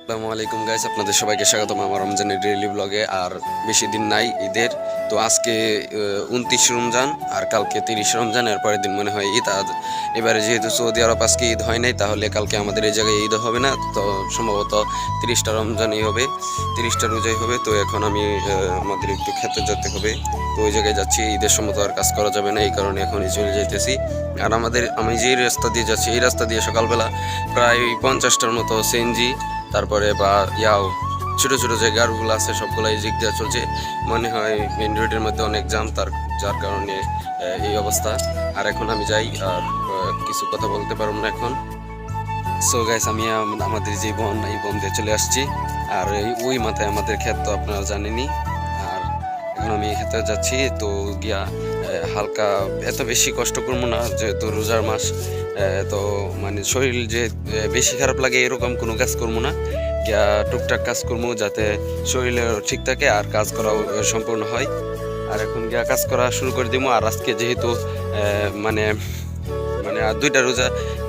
আসসালামু আলাইকুম গাইস, আপনাদের সবাইকে স্বাগতম আমার রমজানের ডেইলি ব্লগে। আর বেশি দিন নাই ঈদের, তো আজকে 29 রমজান আর কালকে 30 রমজান, এর পরের দিন মনে হয় ঈদ। আর এবারে যেহেতু সৌদি আরব আজকে ঈদ হয় নাই, তাহলে কালকে আমাদের এই জায়গায় ঈদ হবে না, তো সম্ভবত 30টা রমজানই হবে, 30টা রোজাই হবে। তো এখন আমি আমাদের একটু খেতে যেতে হবে, তো ওই জায়গায় যাচ্ছি। ঈদের সময় তো আর কাজ করা যাবে না, এই কারণে এখনই চলে যাইতেছি। আর আমি যে রাস্তা দিয়ে যাচ্ছি, এই রাস্তা দিয়ে সকালবেলা প্রায় 50টার মতো সিএনজি, তারপরে বা ছোট ছোট যে গাড়িগুলো আছে সবগুলো এই দিক দিয়ে চলছে। মনে হয় মেন রোডের মধ্যে অনেক জাম, যার কারণে এই অবস্থা। আর এখন আমি যাই, আর কিছু কথা বলতে পারবো না এখন। সো গাইস, আমি আমাদের যে বন, এই বন দিয়ে চলে আসছি। আর ওই মাথায় আমাদের ক্ষেত, তো আপনারা জানেনই। আর এখন আমি খেতে যাচ্ছি, তো গিয়া হালকা, এত বেশি কষ্ট করবো না যেহেতু রোজার মাস। তো মানে শরীর যে বেশি খারাপ লাগে এরকম কোনো কাজ করবো না, গিয়া টুকটাক কাজ করবো যাতে শরীরে ঠিক থাকে আর কাজ করাও সম্পূর্ণ হয়। আর এখন গিয়া কাজ করা শুরু করে দিব। আর আজকে যেহেতু মানে মানে আর 2টা রোজা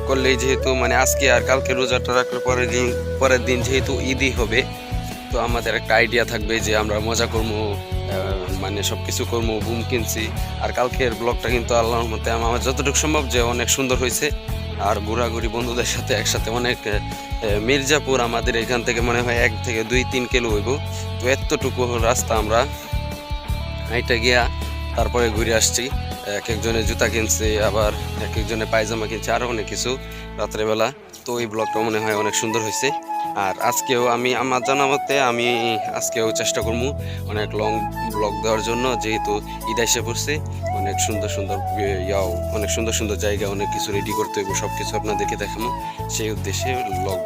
করলেই, যেহেতু মানে আজকে আর কালকে রোজাটা রাখলে পরের দিন যেহেতু ঈদই হবে, তো আমাদের একটা আইডিয়া থাকবে যে আমরা মজা করবো, মানে সব কিছু করবো, বুম কিনছি। আর কালকের ব্লগটা কিন্তু আল্লাহর মতে আমার যতটুকু সম্ভব যে অনেক সুন্দর হয়েছে। আর ঘোরাঘুরি বন্ধুদের সাথে একসাথে অনেক, মির্জাপুর আমাদের এখান থেকে মনে হয় 1 থেকে 2-3 কিলো হইব। তো এতটুকু রাস্তা আমরা হাইটা গিয়া তারপরে ঘুরে আসছি। এক একজনে জুতা কিনছে, আবার এক একজনে পায়জামা কিনছে, আরও অনেক কিছু রাত্রেবেলা। তো এই ব্লগটা মনে হয় অনেক সুন্দর হয়েছে। আর আজকেও আমি আমার জানা মতে আমি আজকেও চেষ্টা করবো অনেক লং ব্লগ দেওয়ার জন্য, যেহেতু ঈদ এসে পড়ছে। অনেক সুন্দর সুন্দর অনেক সুন্দর সুন্দর জায়গা, অনেক কিছু রেডি করতে হইব, সব কিছু আপনাদেরকে দেখাবো। সেই উদ্দেশ্যে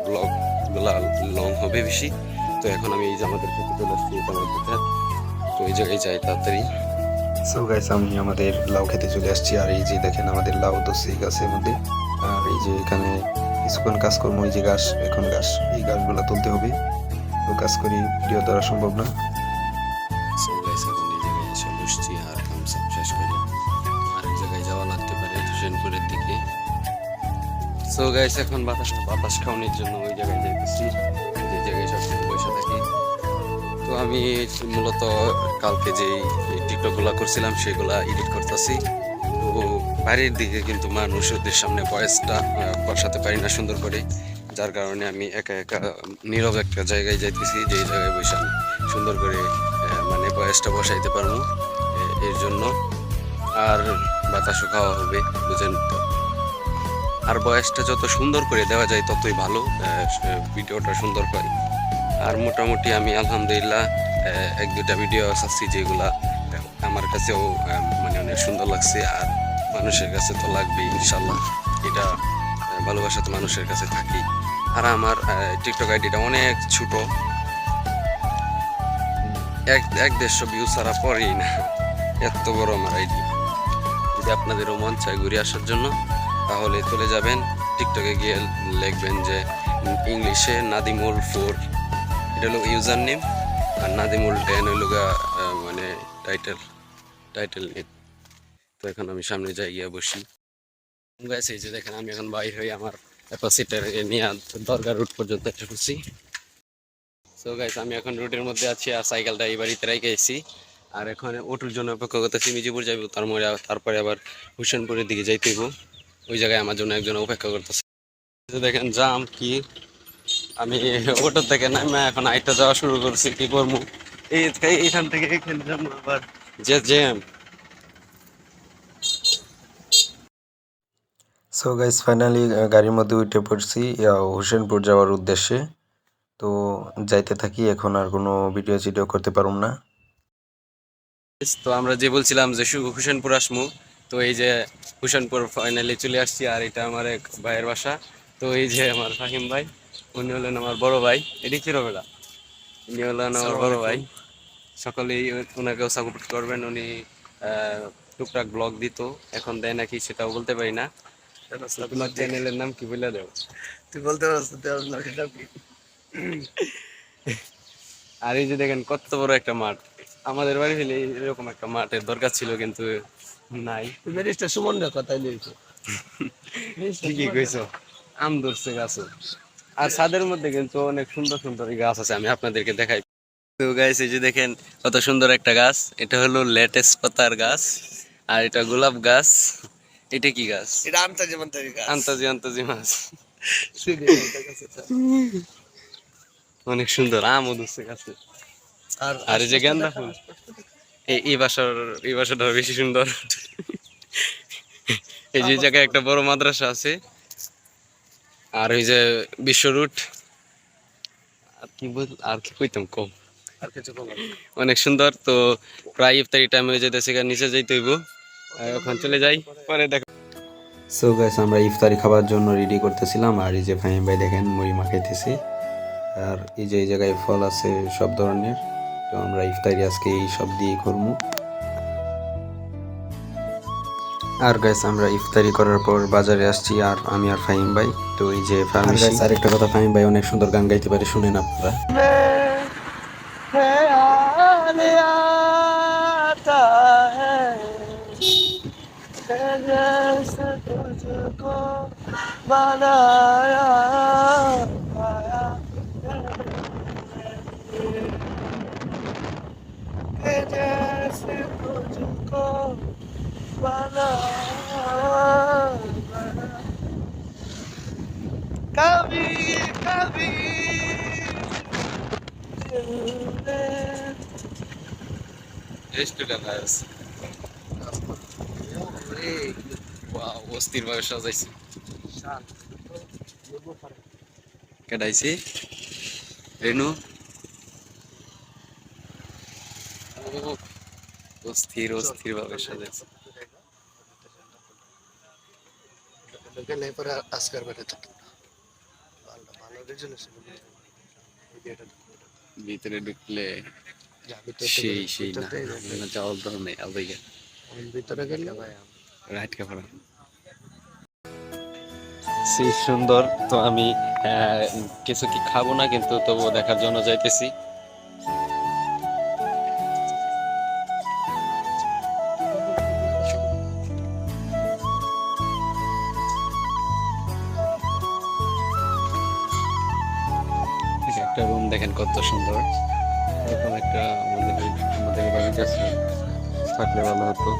ব্লগগুলা লং হবে বেশি। তো এখন আমি এই যে আমাদের খেতে চলে আসছি, এটা আমার খেতে। তো এই জায়গায় যাই তাড়াতাড়ি। সো গাইস, আমি আমাদের লাউ খেতে চলে আসছি। আর এই যে দেখেন আমাদের লাউ ধরছে এই গাছের মধ্যে। আর এই যে এখানে কিছুক্ষণ কাজ করবো, এই যে এই গাছগুলো তুলতে হবে। তো কাজ করি, ভিডিও ধরা সম্ভব না। সো গাইস, এখন এই জায়গায় এসে বসছি আর কাম সব শেষ করি। আরেক জায়গায় যাওয়া লাগতে পারে, হোসেনপুরের দিকে। সো গাইস, এখন বাতাস খাওয়ানোর জন্য ওই জায়গায় যাইতেছি, যে জায়গায় সবসময় পয়সা থাকি। তো আমি মূলত কালকে যে টিকটকগুলো করছিলাম সেগুলা এডিট করতেছি। তো বাড়ির দিকে কিন্তু মানুষদের সামনে ভয়েসটা বসাতে পারি না সুন্দর করে, যার কারণে আমি একা একা নীরব একটা জায়গায় যাইতেছি, যেই জায়গায় বসে আমি সুন্দর করে মানে ভয়েসটা বসাইতে পারবো, এর জন্য। আর বাতাসও খাওয়া হবে, বুঝেন তো। আর ভয়েসটা যত সুন্দর করে দেওয়া যায় ততই ভালো, ভিডিওটা সুন্দর হয়। আর মোটামুটি আমি আলহামদুলিল্লাহ 1-2টা ভিডিও আছে যেগুলা আমার কাছেও মানে অনেক সুন্দর লাগছে। আর মানুষের কাছে তো লাগবেই ইনশাল্লাহ, এটা ভালোবাসা তো মানুষের কাছে থাকি। আর আমার টিকটক আইডিটা অনেক ছোট, 150 ভিউ ছাড়া পরেই না, এত বড় আমার আইডি। যদি আপনাদেরও মন চায় ঘুরে আসার জন্য, তাহলে চলে যাবেন টিকটকে, গিয়ে লিখবেন যে ইংলিশে নাদিমুল4, এটা হলো ইউজার নেম। আর নাদিমুল10 হইল মানে টাইটেল নেম। তো এখন আমি সামনে যাই, গিয়ে বসি। গাইস, এই যে দেখেন আমি এখন বাইর হই আমার ক্যাপাসিটার নিয়ে দরগা রুট পর্যন্ত এসে পড়ছি। সো গাইস, আমি এখন রুটের মধ্যে আছি আর সাইকেলটা এই বাড়িতে রেখে এসেছি। আর এখন অটোর জন্য অপেক্ষা করতেছি, মিজিপুর যাইব, তারপরে আবার হোসেনপুরের দিকে যাইতে হইব। ওই জায়গায় আমার জন্য একজন অপেক্ষা করতেছে। দেখেন জাম কি, আমি অটো থেকে নামে এখন আইটা যাওয়া শুরু করছি, কি করবো এইখান থেকে এখানে যাবো, আবার যে জ্যাম। সো গাইস, ফাইনালি গাড়ির মধ্যে উঠে পড়ছি হোসেনপুর যাওয়ার উদ্দেশ্যে। তো যাইতে থাকি, এখন আর কোনো ভিডিও করতে পারুম না। তো আমরা যে বলছিলাম যে হোসেনপুর আসমু, তো এই যে হোসেনপুর ফাইনালি চলে আসছি। আর এটা আমার এক ভাইয়ের বাসা। তো এই যে আমার ফাহিম ভাই, উনি হলেন আমার বড় ভাই। এটি কি রবেলা, উনি হলেন আমার বড় ভাই। সকলেই ওনাকেও সাপোর্ট করবেন। উনি টুকটাক ব্লগ দিত, এখন দেয় নাকি সেটাও বলতে পারি না। তোমার চ্যানেলের নাম কি বলে দেও? তুই বলতে পারছিস? আর এই যে দেখেন কত বড় একটা মাঠ, আমাদের বাড়ি হলে এরকম একটা মাঠের দরকার ছিল, কিন্তু নাই। ব্যারিস্টার সুমন কথাই লিখছো, ঠিকই কইছো। আম ধরছে গাছে, আর ছাদের মধ্যে কিন্তু অনেক সুন্দর সুন্দর গাছ আছে, আমি আপনাদেরকে দেখাই। তো গাইস এই যে দেখেন কত সুন্দর একটা গাছ, এটা হলো লেটেস পাতার গাছ। আর এটা গোলাপ গাছ। এটা কি গাছ? এটা আন্তাজি মান্তাজি গাছ। আন্তাজি আন্তাজি মাছ। অনেক সুন্দর আমও ধরছে গাছে। আর এই যে গেন্দা ফুল, এই বাসাটা বেশি সুন্দর। এই যে জায়গায় একটা বড় মাদ্রাসা আছে। আর ওই যে বিশ্ব রুট। আর কি কইতাম কম। অনেক সুন্দর। তো প্রায় ইফতারি টাইম হয়ে যেতেছে, নিচে যাইতে হইব। ওখানে চলে যাই, পরে দেখো। সো গাইস আমরা ইফতারি খাবার জন্য রেডি করতেছিলাম। আর এই যে ফাহিম ভাই দেখেন মুড়ি মাখাইতেছে। আর এই যে এই জায়গায় ফল আছে সব ধরনের। তো আমরা ইফতারি আজকে এই সব দিয়ে করবো। আর গাইস আমরা ইফতারি করার পর বাজারে আসছি, আর আমি আর ফাহিম ভাই। তো এই যে ফার্মেসি। আর একটা কথা, ফাহিম ভাই অনেক সুন্দর গান গাইতে পারে, শুনেন আপনারা। कभी कभी অস্থির ভাবে সাজাইছি। কেডাইছি রেনু। অস্থির অস্থির ভাবে সাজাইছি। গেলে পরে আজকার বেটা তো ভালো রেজুলেশন ভিতরে ঢুকলে ভিতরে সেই সেই না যাওয়ার দর নেই আলাদা। ভিতরে গেলে রাইট ক্যামেরা সেই সুন্দর। তো আমি কিছু কি খাবো না, কিন্তু তবুও দেখার জন্য যাইতেছি। একটা রুম দেখেন কত সুন্দর। এরকম একটা আমাদের বাড়িতে আছে, থাকলে ভালো হতো।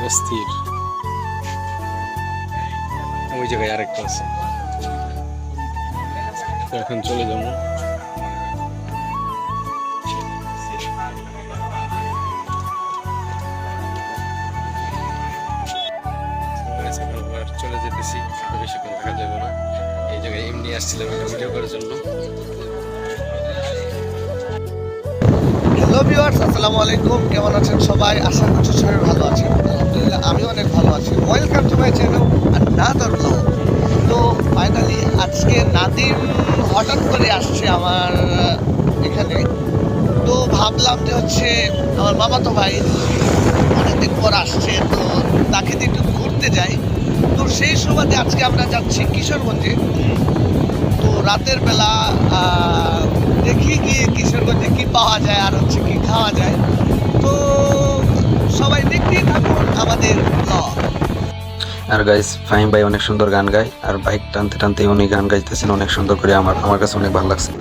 অস্থির। ওই জায়গায় আরেকটা আছে। তো এখন চলে যাবো। চলে যেতেছি, বেশিক্ষণ থাকা যাবে না। এই জায়গায় এমনি আসছিলাম একটা ভিডিও করার জন্য। হ্যালো ভিউয়ার্স, আসসালামু আলাইকুম। কেমন আছেন সবাই? আশা করছি সবাই ভালো আছেন। আলহামদুলিল্লাহ আমি অনেক ভালো আছি। Welcome to my channel another blog. তো ফাইনালি আজকে নাদিম হঠাৎ করে আসছে আমার এখানে। তো ভাবলাম যে হচ্ছে আমার মামাতো ভাই অনেকদিন পর আসছে, তো তাকে দিয়ে একটু ঘুরতে যাই। তো সেই সুবাদে আজকে আমরা যাচ্ছি কিশোরগঞ্জে। তো রাতের বেলা দেখি গিয়ে কিশোরগঞ্জে কি পাওয়া যায় আর হচ্ছে কি খাওয়া যায়। তো সবাই দেখতেই থাকুন আমাদের ব্লগ। আর গাইস ফাহিম ভাই অনেক সুন্দর গান গায়, আর বাইক টানতে টানতে উনি গান গাইতেছেন অনেক সুন্দর করে। আমার কাছে অনেক ভালো লাগছে।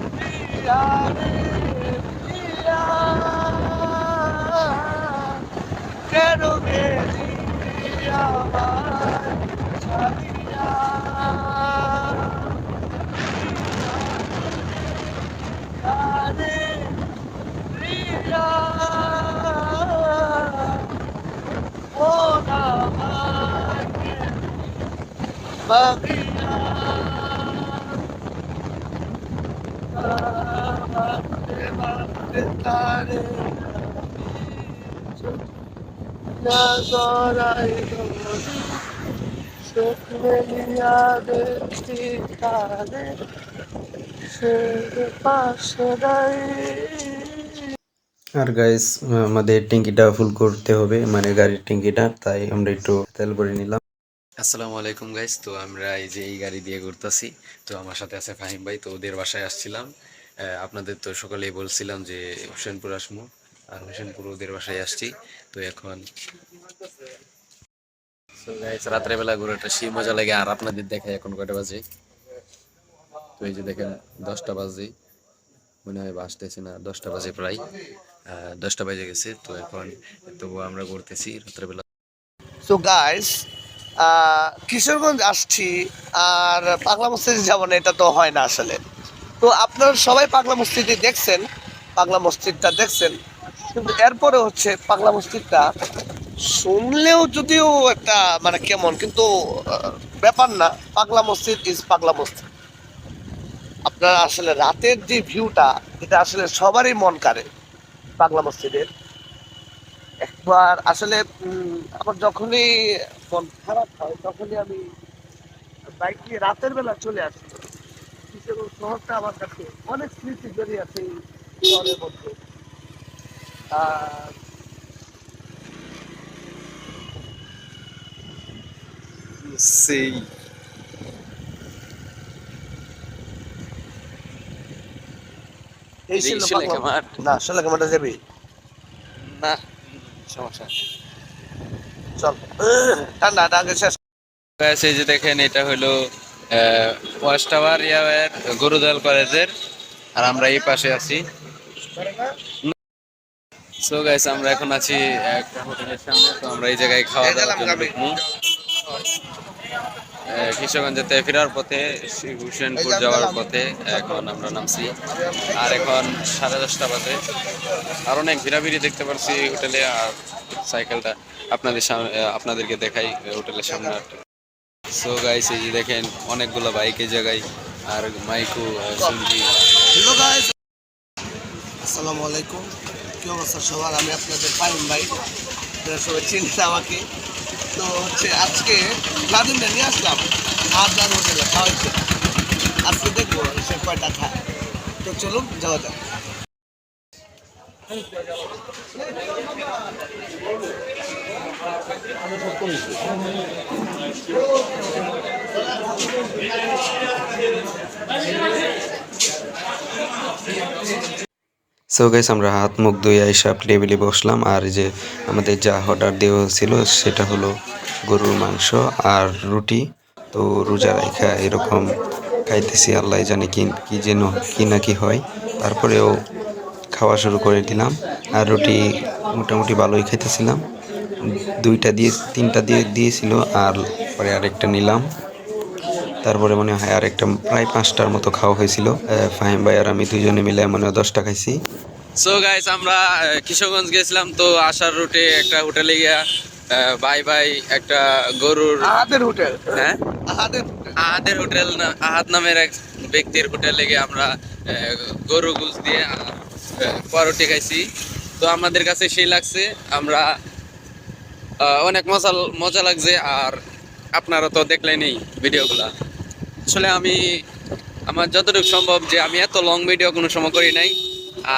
আর গাইস আমাদের ট্যাঙ্কিটা ফুল করতে হবে, মানে গাড়ির ট্যাঙ্কিটা, তাই আমরা একটু তেল ভরে নিলাম। আসসালামু আলাইকুম গাইস। তো আমরা এই যে এই গাড়ি দিয়ে ঘুরতেছি। তো আমার সাথে আছে ফাহিম ভাই। তো ওদের বাসায় আসছিলাম। আপনাদের তো সকালেই বলছিলাম যে হোসেনপুর আসমু, আর হোসেনপুর ওদের বাসায় আসছি। তো এখন তো গাইস রাত্রেবেলা ঘুরেটা সেই মজা লাগে। আর আপনাদের দেখাই এখন কয়টা বাজে। তো এই যে দেখেন 10টা বাজে, মনে হয় বাজতেছে না, 10টা বাজে প্রায়, 10টা বাজে গেছে। তো এখন তবু আমরা ঘুরতেছি রাত্রেবেলা। সো গাইস, কিশোরগঞ্জ আসছি আর পাগলা মসজিদে যাবো না, এটা তো হয় না আসলে। তো আপনারা সবাই পাগলা মসজিদে দেখছেন, পাগলা মসজিদটা দেখছেন, কিন্তু এরপরে হচ্ছে পাগলা মসজিদটা শুনলেও যদিও একটা মানে কেমন, কিন্তু ব্যাপার না, পাগলা মসজিদ ইজ পাগলা মসজিদ। আপনারা আসলে রাতের যে ভিউটা, এটা আসলে সবারই মন কাড়ে পাগলা মসজিদের। একবার আসলে আমার যখনই মন খারাপ হয় তখনই আমি বাইক নিয়ে রাতের বেলা চলে আসি। কিশোরগঞ্জ শহরটা আমার কাছে অনেক স্মৃতি জড়িয়ে আছে এই শহরের মধ্যে। আর সেই এই ছিল রিক্সা পাগলা। মাঠ না সোনাকামাটা যাবি, না, সমস্যা। চল ঠান্ডাটা আগে শেষ। গাইস এই যে দেখেন এটা হলো ওয়াচ টাওয়ার ইয়ার গুরুদয়াল কলেজের, আর আমরা এই পাশে আছি। সো গাইস আমরা এখন আছি একটা হোটেলের সামনে। তো আমরা এই জায়গায় খাওয়া এই দাওয়ার গেলাম জন্য গাবি। ঢুকবো। কিশোরগঞ্জেতে ফেরার পথে, হুসেনপুর যাওয়ার পথে এখন আমরা নামছি। আর এখন 10:30 বাজে। আর অনেক ভিড়াভিড়ি দেখতে পাচ্ছি হোটেলে। আর সাইকেলটা আপনাদের সামনে, আপনাদেরকে দেখাই হোটেলের সামনে। সো গাইস এই যে দেখেন অনেকগুলো বাইক এই জায়গায়, আর মাইকু সঞ্জি। হ্যালো গাইস, আসসালামু আলাইকুম। কি অবস্থা সবার? আমি আপনাদের পাইন ভাই, আপনারা সবাই চিনতে আমাকে। তো হচ্ছে আজকে নাদিমটা নিয়ে আসলাম আপনার হোটেলে খাওয়াইতে। আজকে দেখবো সে কয়টা খায়। তো চলুন যাওয়া যাক। সো গাইস আমরা হাত মুখ ধুয়ে আইসা টেবিলে বসলাম। আর যে আমাদের যা অর্ডার দেওয়া ছিল সেটা হলো গরুর মাংস আর রুটি। তো রোজা রাখা এরকম খাইতেছি, আল্লাহ জানে কি কি যেন কি না কি হয়। তারপরেও খাওয়া শুরু করে দিলাম। আর রুটি মোটামুটি ভালোই খাইতেছিলাম। দুইটা দিয়ে তিনটা দিয়ে দিয়েছিল, আর পরে আরেকটা নিলাম। তারপরে মনে হয় আর একটা প্রায় 5টার মতো খাওয়া হয়েছিল। ফাহিম ভাই আর আমি দুজনে মিলে মনে হয় 10টা খাইছি। সো গাইস আমরা কিশোরগঞ্জ গেছিলাম। তো আসার রুটে একটা হোটেলে গিয়া ভাই ভাই একটা গরুর, আহাদের হোটেল, হ্যাঁ আহাদের হোটেল। আহাদের হোটেল না, আহাদ নামের এক ব্যক্তির হোটেলে গিয়ে আমরা গরু গুস দিয়ে পরোটি খাইছি। তো আমাদের কাছে সেই লাগছে, আমরা অনেক মজা মজা লাগছে। আর আপনারা তো দেখলেনই ভিডিওগুলা। আসলে আমি আমার যতটুকু সম্ভব, যে আমি এত লং ভিডিও কোনো সময় করি নাই।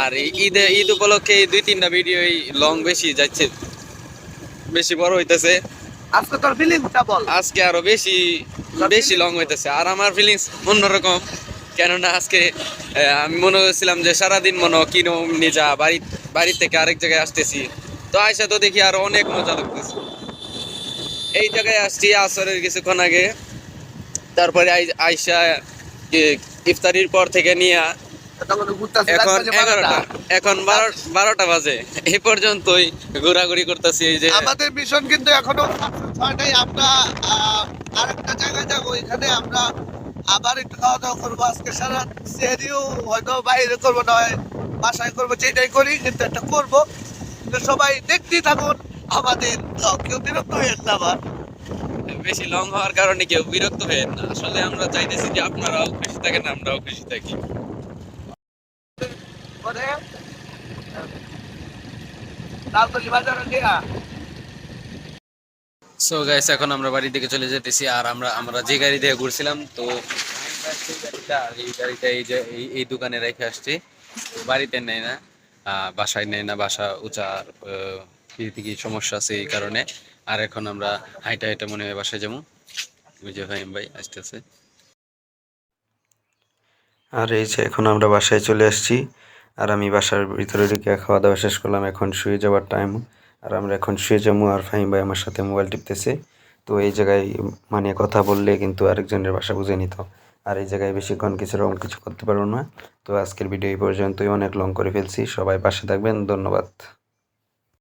আর এই ঈদ উপলক্ষে এই 2-3টা ভিডিওই লং বেশি যাচ্ছে, বেশি বড় হইতেছে। আজকে তোর ফিলিংসটা বল। আজকে আরো বেশি বেশি লং হইতেছে। আর আমার ফিলিংস অন্যরকম, কেননা আজকে আমি মনে করছিলাম যে সারাদিন মনে হয় কিনো নিজা বাড়ি থেকে আরেক জায়গায় আসতেছি। তো আয়সা তো দেখি আরো অনেক মজা লাগতেছে। এই জায়গায় আসছি আসরের কিছুক্ষণ আগে। তারপরে আইসা ইফতারির পর থেকে নিয়ে তখন ঘুরতেছে এখন 11টা, এখন 12টা বাজে। এই পর্যন্তই ঘোরাঘুরি করতেছি। এই যে আমাদের মিশন কিন্তু এখনো ছয়টাই। আমরা আরেকটা জায়গায় যাবো, এখানে আমরা আবার একটু খাওয়া দাওয়া করবো। আজকে সারা সেরিও হয়তো বাইরে করবো, নয় বাসায় করবো, যেটাই করি কিন্তু একটা করবো। তো সবাই দেখতেই থাকুন আমাদের। কেউ বিরক্ত হয়ে না আবার। বেশি লং হওয়ার কারণে কেউ বিরক্ত হয়েন না। আসলে আমরা চাইতেছি যে আপনারাও খুশি থাকেন, আমরাও খুশি থাকি। পরে লালতলি বাজারে দিয়া সো গাইস এখন আমরা বাড়ি থেকে চলে যেতেছি। আর আমরা যে গাড়ি দিয়ে ঘুরছিলাম, তো এই গাড়িটা এই যে এই দোকানে রেখে আসছি। বাড়িতে নেই না, বাসায় নেই না, বাসা উঁচা, কি সমস্যা আছে এই কারণে। আর এখন আমরা হাইটা হাইটা মনে হয় বাসায় যাবো। ওই যে ভাই ভাই আসতেছে। আর এই যে এখন আমরা বাসায় চলে আসছি। আর আমি বাসার ভিতরে ঢুকে খাওয়া দাওয়া শেষ করলাম। এখন শুয়ে যাওয়ার টাইম। আর আমরা এখন শুয়ে যাবো। আর ফাহিম ভাই আমার সাথে মোবাইল টিপতেছে। তো এই জায়গায় মানে কথা বললে কিন্তু আরেকজনের ভাষা বুঝে নিত, আর এই জায়গায় বেশিক্ষণ সেরকম কিছু করতে পারবো না। তো আজকের ভিডিও এই পর্যন্তই, অনেক লং করে ফেলছি। সবাই পাশে থাকবেন, ধন্যবাদ।